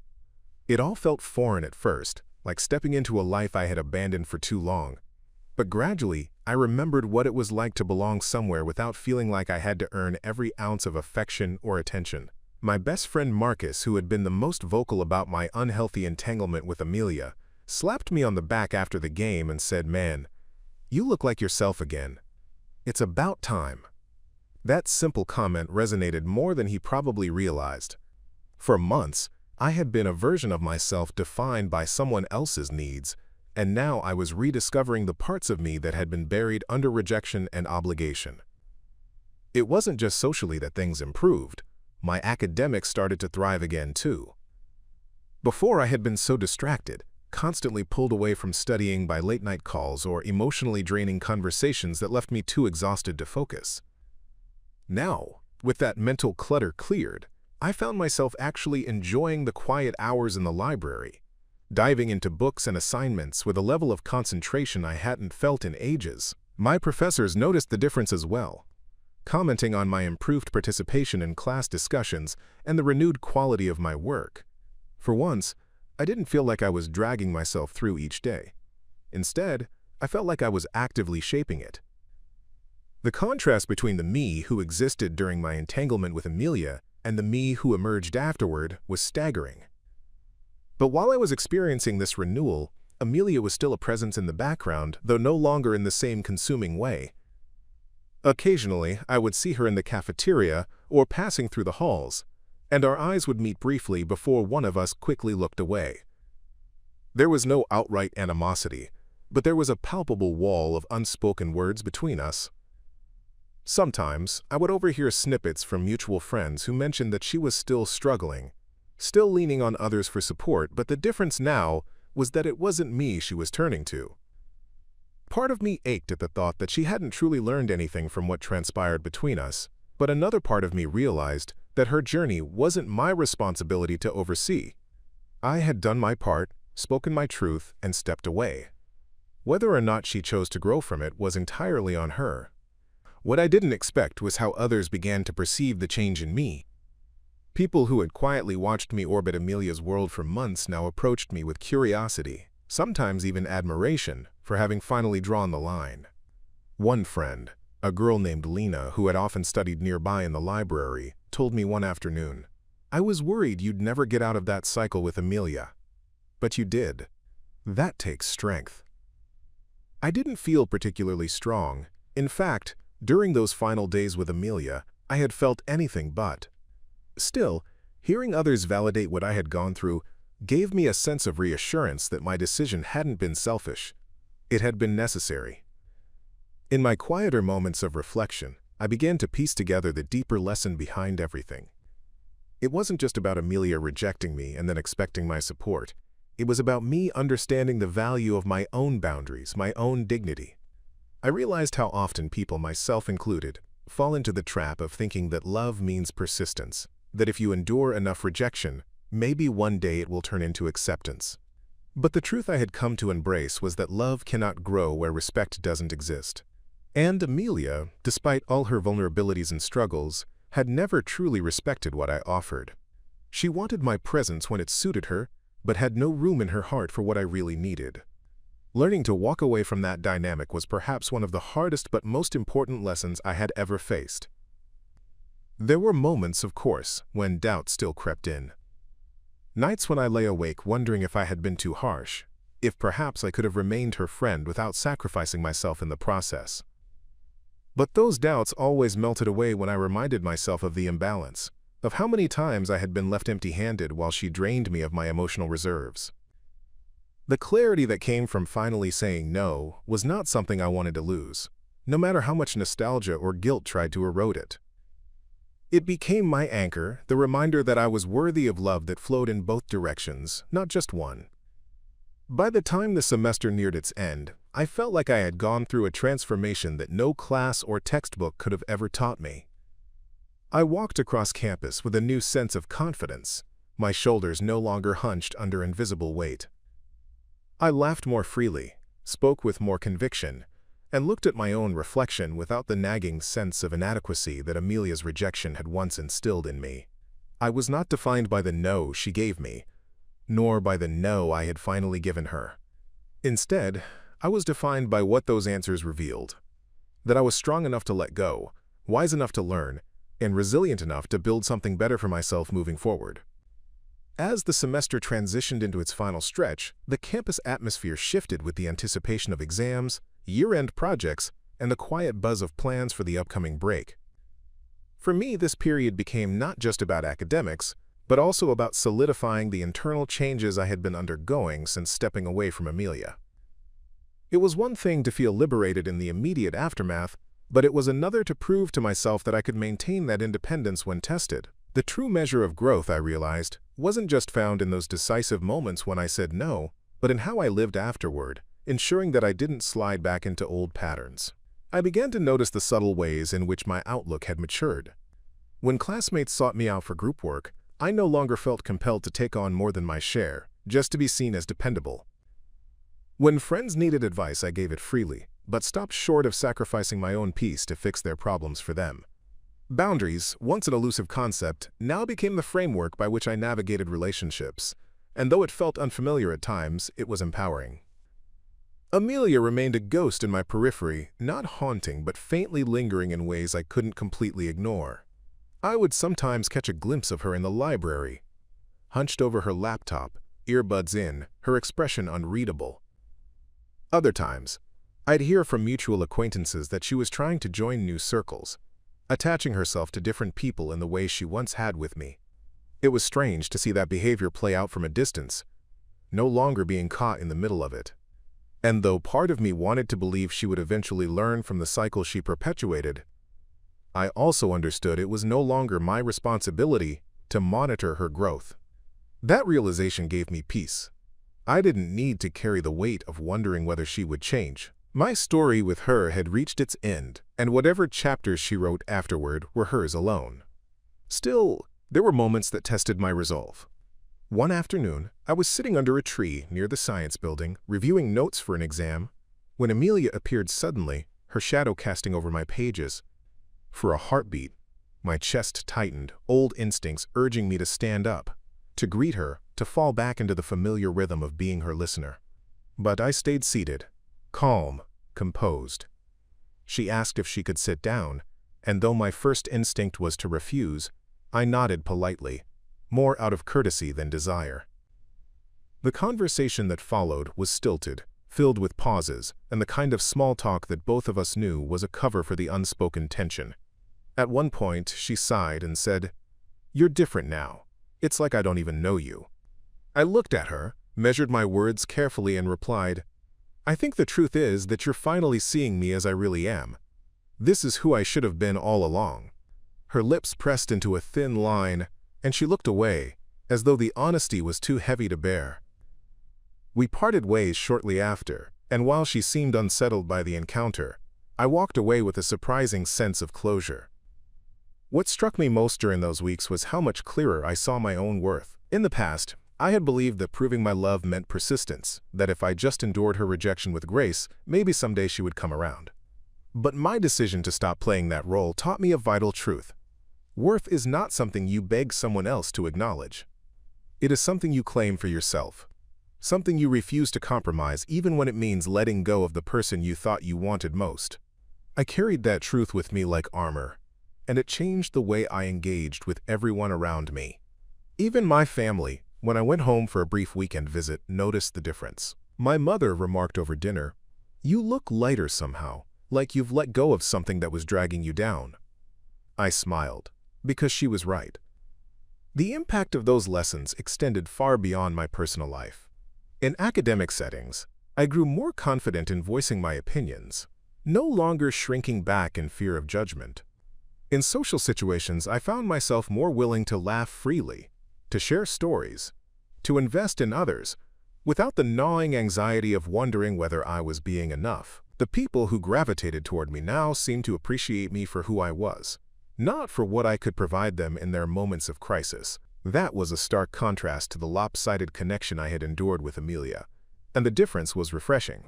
it all felt foreign at first, like stepping into a life I had abandoned for too long. But gradually, I remembered what it was like to belong somewhere without feeling like I had to earn every ounce of affection or attention. My best friend Marcus, who had been the most vocal about my unhealthy entanglement with Amelia, slapped me on the back after the game and said, "Man, you look like yourself again. It's about time." That simple comment resonated more than he probably realized. For months, I had been a version of myself defined by someone else's needs, and now I was rediscovering the parts of me that had been buried under rejection and obligation. It wasn't just socially that things improved. My academics started to thrive again too. Before, I had been so distracted, constantly pulled away from studying by late-night calls or emotionally draining conversations that left me too exhausted to focus. Now, with that mental clutter cleared, I found myself actually enjoying the quiet hours in the library, diving into books and assignments with a level of concentration I hadn't felt in ages. My professors noticed the difference as well, commenting on my improved participation in class discussions and the renewed quality of my work. For once, I didn't feel like I was dragging myself through each day. Instead, I felt like I was actively shaping it. The contrast between the me who existed during my entanglement with Amelia and the me who emerged afterward was staggering. But while I was experiencing this renewal, Amelia was still a presence in the background, though no longer in the same consuming way. Occasionally, I would see her in the cafeteria or passing through the halls, and our eyes would meet briefly before one of us quickly looked away. There was no outright animosity, but there was a palpable wall of unspoken words between us. Sometimes, I would overhear snippets from mutual friends who mentioned that she was still struggling, still leaning on others for support, but the difference now was that it wasn't me she was turning to. Part of me ached at the thought that she hadn't truly learned anything from what transpired between us, but another part of me realized that her journey wasn't my responsibility to oversee. I had done my part, spoken my truth, and stepped away. Whether or not she chose to grow from it was entirely on her. What I didn't expect was how others began to perceive the change in me. People who had quietly watched me orbit Amelia's world for months now approached me with curiosity, sometimes even admiration, for having finally drawn the line. One friend, a girl named Lena who had often studied nearby in the library, told me one afternoon, "I was worried you'd never get out of that cycle with Amelia. But you did. That takes strength." I didn't feel particularly strong. In fact, during those final days with Amelia, I had felt anything but. Still, hearing others validate what I had gone through gave me a sense of reassurance that my decision hadn't been selfish. It had been necessary. In my quieter moments of reflection, I began to piece together the deeper lesson behind everything. It wasn't just about Amelia rejecting me and then expecting my support. It was about me understanding the value of my own boundaries, my own dignity. I realized how often people, myself included, fall into the trap of thinking that love means persistence, that if you endure enough rejection, maybe one day it will turn into acceptance. But the truth I had come to embrace was that love cannot grow where respect doesn't exist. And Amelia, despite all her vulnerabilities and struggles, had never truly respected what I offered. She wanted my presence when it suited her, but had no room in her heart for what I really needed. Learning to walk away from that dynamic was perhaps one of the hardest but most important lessons I had ever faced. There were moments, of course, when doubt still crept in. Nights when I lay awake wondering if I had been too harsh, if perhaps I could have remained her friend without sacrificing myself in the process. But those doubts always melted away when I reminded myself of the imbalance, of how many times I had been left empty-handed while she drained me of my emotional reserves. The clarity that came from finally saying no was not something I wanted to lose, no matter how much nostalgia or guilt tried to erode it. It became my anchor, the reminder that I was worthy of love that flowed in both directions, not just one. By the time the semester neared its end, I felt like I had gone through a transformation that no class or textbook could have ever taught me. I walked across campus with a new sense of confidence, my shoulders no longer hunched under invisible weight. I laughed more freely, spoke with more conviction, and looked at my own reflection without the nagging sense of inadequacy that Amelia's rejection had once instilled in me. I was not defined by the no she gave me, nor by the no I had finally given her. Instead, I was defined by what those answers revealed: that I was strong enough to let go, wise enough to learn, and resilient enough to build something better for myself moving forward. As the semester transitioned into its final stretch, the campus atmosphere shifted with the anticipation of exams, year-end projects, and the quiet buzz of plans for the upcoming break. For me, this period became not just about academics, but also about solidifying the internal changes I had been undergoing since stepping away from Amelia. It was one thing to feel liberated in the immediate aftermath, but it was another to prove to myself that I could maintain that independence when tested. The true measure of growth, I realized, wasn't just found in those decisive moments when I said no, but in how I lived afterward, ensuring that I didn't slide back into old patterns. I began to notice the subtle ways in which my outlook had matured. When classmates sought me out for group work, I no longer felt compelled to take on more than my share, just to be seen as dependable. When friends needed advice, I gave it freely, but stopped short of sacrificing my own peace to fix their problems for them. Boundaries, once an elusive concept, now became the framework by which I navigated relationships, and though it felt unfamiliar at times, it was empowering. Amelia remained a ghost in my periphery, not haunting but faintly lingering in ways I couldn't completely ignore. I would sometimes catch a glimpse of her in the library, hunched over her laptop, earbuds in, her expression unreadable. Other times, I'd hear from mutual acquaintances that she was trying to join new circles, attaching herself to different people in the way she once had with me. It was strange to see that behavior play out from a distance, no longer being caught in the middle of it. And though part of me wanted to believe she would eventually learn from the cycle she perpetuated, I also understood it was no longer my responsibility to monitor her growth. That realization gave me peace. I didn't need to carry the weight of wondering whether she would change. My story with her had reached its end, and whatever chapters she wrote afterward were hers alone. Still, there were moments that tested my resolve. One afternoon, I was sitting under a tree near the science building, reviewing notes for an exam, when Amelia appeared suddenly, her shadow casting over my pages. For a heartbeat, my chest tightened, old instincts urging me to stand up, to greet her, to fall back into the familiar rhythm of being her listener. But I stayed seated, calm, composed. She asked if she could sit down, and though my first instinct was to refuse, I nodded politely, more out of courtesy than desire. The conversation that followed was stilted, filled with pauses, and the kind of small talk that both of us knew was a cover for the unspoken tension. At one point, she sighed and said, "You're different now. It's like I don't even know you." I looked at her, measured my words carefully, and replied, "I think the truth is that you're finally seeing me as I really am. This is who I should have been all along." Her lips pressed into a thin line, and she looked away, as though the honesty was too heavy to bear. We parted ways shortly after, and while she seemed unsettled by the encounter, I walked away with a surprising sense of closure. What struck me most during those weeks was how much clearer I saw my own worth. In the past, I had believed that proving my love meant persistence, that if I just endured her rejection with grace, maybe someday she would come around. But my decision to stop playing that role taught me a vital truth. Worth is not something you beg someone else to acknowledge. It is something you claim for yourself. Something you refuse to compromise even when it means letting go of the person you thought you wanted most. I carried that truth with me like armor, and it changed the way I engaged with everyone around me. Even my family, when I went home for a brief weekend visit, noticed the difference. My mother remarked over dinner, "You look lighter somehow, like you've let go of something that was dragging you down." I smiled, because she was right. The impact of those lessons extended far beyond my personal life. In academic settings, I grew more confident in voicing my opinions, no longer shrinking back in fear of judgment. In social situations, I found myself more willing to laugh freely, to share stories, to invest in others, without the gnawing anxiety of wondering whether I was being enough. The people who gravitated toward me now seemed to appreciate me for who I was, not for what I could provide them in their moments of crisis. That was a stark contrast to the lopsided connection I had endured with Amelia, and the difference was refreshing.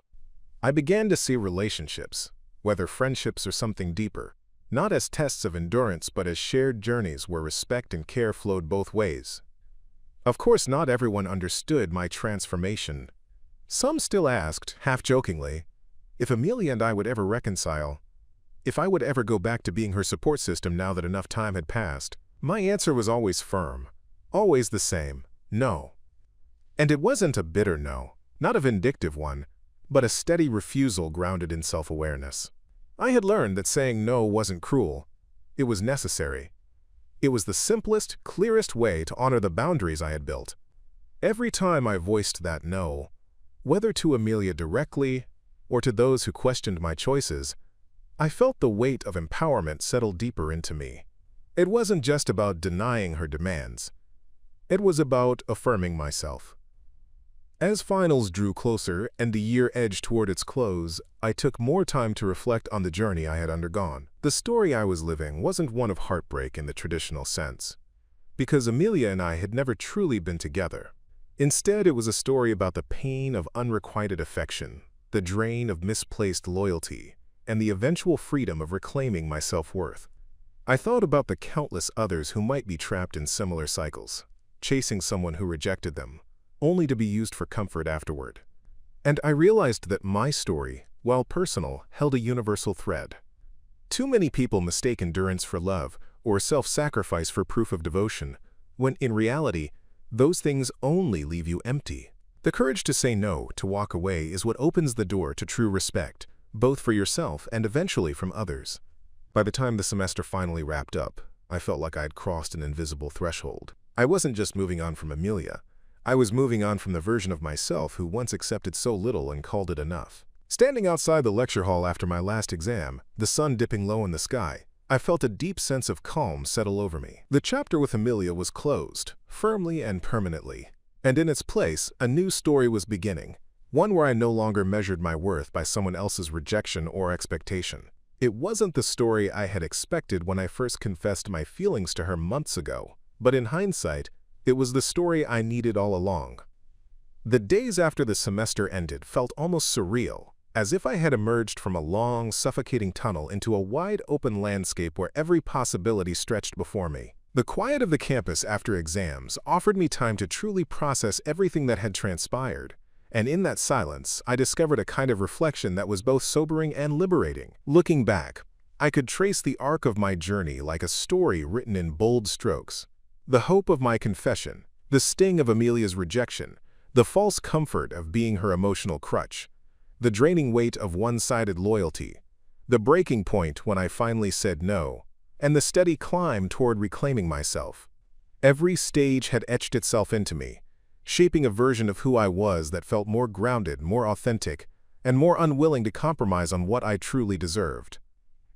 I began to see relationships, whether friendships or something deeper, not as tests of endurance but as shared journeys where respect and care flowed both ways. Of course, not everyone understood my transformation. Some still asked, half-jokingly, if Amelia and I would ever reconcile, if I would ever go back to being her support system now that enough time had passed. My answer was always firm, always the same: no. And it wasn't a bitter no, not a vindictive one, but a steady refusal grounded in self-awareness. I had learned that saying no wasn't cruel. It was necessary. It was the simplest, clearest way to honor the boundaries I had built. Every time I voiced that no, whether to Amelia directly or to those who questioned my choices, I felt the weight of empowerment settle deeper into me. It wasn't just about denying her demands. It was about affirming myself. As finals drew closer and the year edged toward its close, I took more time to reflect on the journey I had undergone. The story I was living wasn't one of heartbreak in the traditional sense, because Amelia and I had never truly been together. Instead, it was a story about the pain of unrequited affection, the drain of misplaced loyalty, and the eventual freedom of reclaiming my self-worth. I thought about the countless others who might be trapped in similar cycles, chasing someone who rejected them, only to be used for comfort afterward. And I realized that my story, while personal, held a universal thread. Too many people mistake endurance for love or self-sacrifice for proof of devotion, when in reality, those things only leave you empty. The courage to say no, to walk away, is what opens the door to true respect, both for yourself and eventually from others. By the time the semester finally wrapped up, I felt like I had crossed an invisible threshold. I wasn't just moving on from Amelia. I was moving on from the version of myself who once accepted so little and called it enough. Standing outside the lecture hall after my last exam, the sun dipping low in the sky, I felt a deep sense of calm settle over me. The chapter with Amelia was closed, firmly and permanently, and in its place, a new story was beginning, one where I no longer measured my worth by someone else's rejection or expectation. It wasn't the story I had expected when I first confessed my feelings to her months ago, but in hindsight, it was the story I needed all along. The days after the semester ended felt almost surreal, as if I had emerged from a long, suffocating tunnel into a wide-open landscape where every possibility stretched before me. The quiet of the campus after exams offered me time to truly process everything that had transpired, and in that silence, I discovered a kind of reflection that was both sobering and liberating. Looking back, I could trace the arc of my journey like a story written in bold strokes. The hope of my confession, the sting of Amelia's rejection, the false comfort of being her emotional crutch, the draining weight of one-sided loyalty, the breaking point when I finally said no, and the steady climb toward reclaiming myself. Every stage had etched itself into me, shaping a version of who I was that felt more grounded, more authentic, and more unwilling to compromise on what I truly deserved.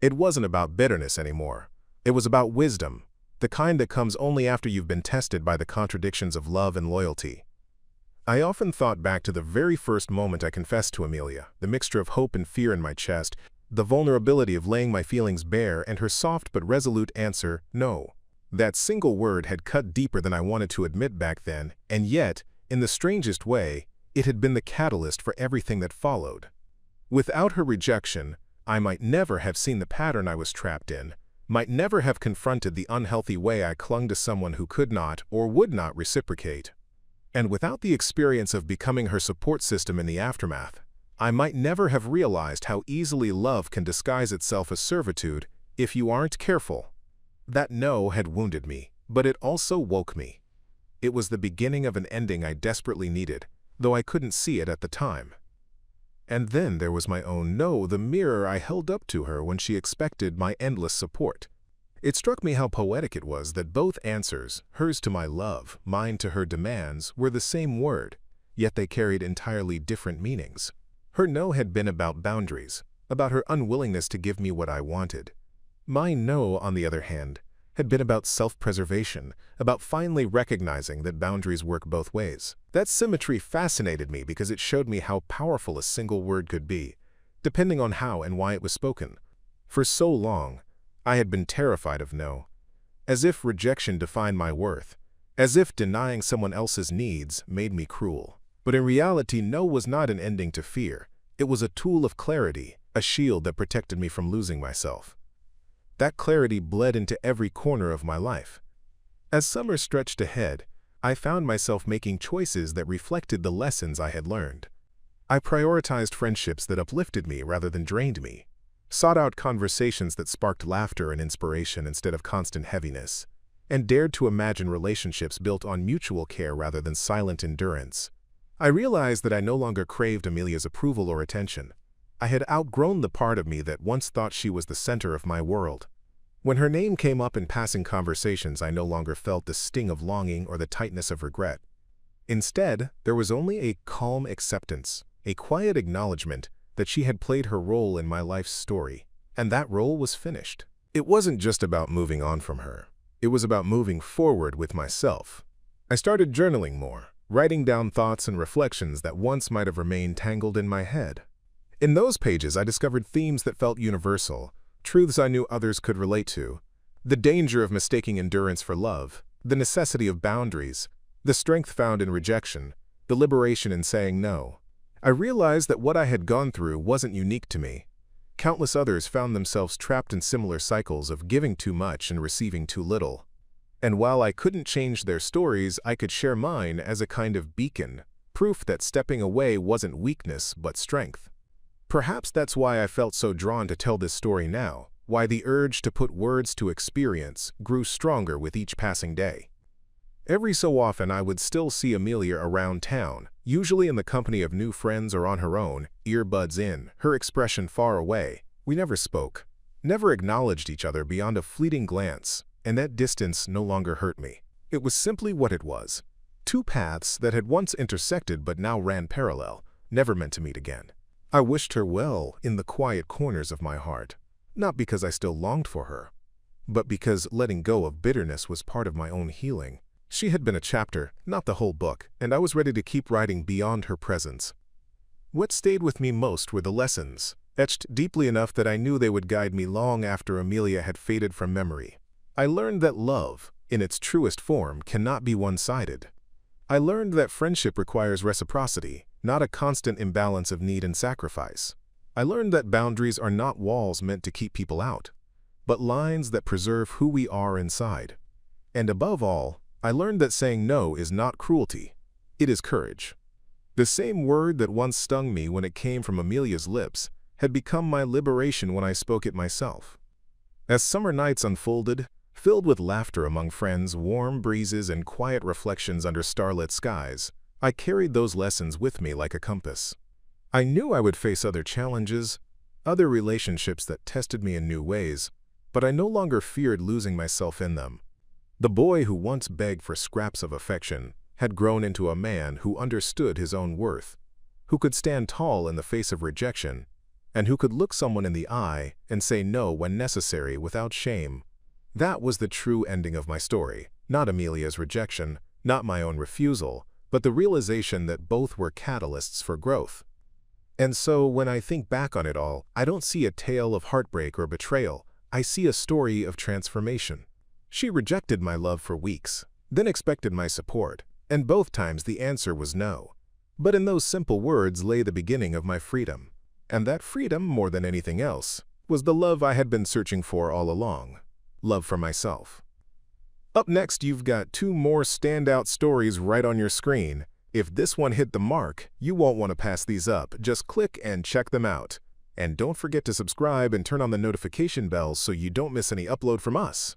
It wasn't about bitterness anymore. It was about wisdom, the kind that comes only after you've been tested by the contradictions of love and loyalty. I often thought back to the very first moment I confessed to Amelia, the mixture of hope and fear in my chest, the vulnerability of laying my feelings bare, and her soft but resolute answer, no. That single word had cut deeper than I wanted to admit back then, and yet, in the strangest way, it had been the catalyst for everything that followed. Without her rejection, I might never have seen the pattern I was trapped in, might never have confronted the unhealthy way I clung to someone who could not or would not reciprocate. And without the experience of becoming her support system in the aftermath, I might never have realized how easily love can disguise itself as servitude if you aren't careful. That no had wounded me, but it also woke me. It was the beginning of an ending I desperately needed, though I couldn't see it at the time. And then there was my own no, the mirror I held up to her when she expected my endless support. It struck me how poetic it was that both answers, hers to my love, mine to her demands, were the same word, yet they carried entirely different meanings. Her no had been about boundaries, about her unwillingness to give me what I wanted. My no, on the other hand, had been about self-preservation, about finally recognizing that boundaries work both ways. That symmetry fascinated me because it showed me how powerful a single word could be, depending on how and why it was spoken. For so long, I had been terrified of no, as if rejection defined my worth, as if denying someone else's needs made me cruel. But in reality, no was not an ending to fear. It was a tool of clarity, a shield that protected me from losing myself. That clarity bled into every corner of my life. As summer stretched ahead, I found myself making choices that reflected the lessons I had learned. I prioritized friendships that uplifted me rather than drained me, sought out conversations that sparked laughter and inspiration instead of constant heaviness, and dared to imagine relationships built on mutual care rather than silent endurance. I realized that I no longer craved Amelia's approval or attention. I had outgrown the part of me that once thought she was the center of my world. When her name came up in passing conversations, I no longer felt the sting of longing or the tightness of regret. Instead, there was only a calm acceptance, a quiet acknowledgement that she had played her role in my life's story, and that role was finished. It wasn't just about moving on from her. It was about moving forward with myself. I started journaling more, writing down thoughts and reflections that once might have remained tangled in my head. In those pages, I discovered themes that felt universal, truths I knew others could relate to: the danger of mistaking endurance for love, the necessity of boundaries, the strength found in rejection, the liberation in saying no. I realized that what I had gone through wasn't unique to me. Countless others found themselves trapped in similar cycles of giving too much and receiving too little. And while I couldn't change their stories, I could share mine as a kind of beacon, proof that stepping away wasn't weakness but strength. Perhaps that's why I felt so drawn to tell this story now, why the urge to put words to experience grew stronger with each passing day. Every so often I would still see Amelia around town, usually in the company of new friends or on her own, earbuds in, her expression far away. We never spoke, never acknowledged each other beyond a fleeting glance, and that distance no longer hurt me. It was simply what it was. Two paths that had once intersected but now ran parallel, never meant to meet again. I wished her well in the quiet corners of my heart, not because I still longed for her, but because letting go of bitterness was part of my own healing. She had been a chapter, not the whole book, and I was ready to keep writing beyond her presence. What stayed with me most were the lessons, etched deeply enough that I knew they would guide me long after Amelia had faded from memory. I learned that love, in its truest form, cannot be one-sided. I learned that friendship requires reciprocity, not a constant imbalance of need and sacrifice. I learned that boundaries are not walls meant to keep people out, but lines that preserve who we are inside. And above all, I learned that saying no is not cruelty, it is courage. The same word that once stung me when it came from Amelia's lips had become my liberation when I spoke it myself. As summer nights unfolded, filled with laughter among friends, warm breezes, and quiet reflections under starlit skies, I carried those lessons with me like a compass. I knew I would face other challenges, other relationships that tested me in new ways, but I no longer feared losing myself in them. The boy who once begged for scraps of affection had grown into a man who understood his own worth, who could stand tall in the face of rejection, and who could look someone in the eye and say no when necessary without shame. That was the true ending of my story, not Amelia's rejection, not my own refusal, but the realization that both were catalysts for growth. And so, when I think back on it all, I don't see a tale of heartbreak or betrayal. I see a story of transformation. She rejected my love for weeks, then expected my support, and both times the answer was no. But in those simple words lay the beginning of my freedom. And that freedom, more than anything else, was the love I had been searching for all along. Love for myself. Up next, you've got 2 more standout stories right on your screen. If this one hit the mark, you won't want to pass these up. Just click and check them out. And don't forget to subscribe and turn on the notification bell so you don't miss any upload from us.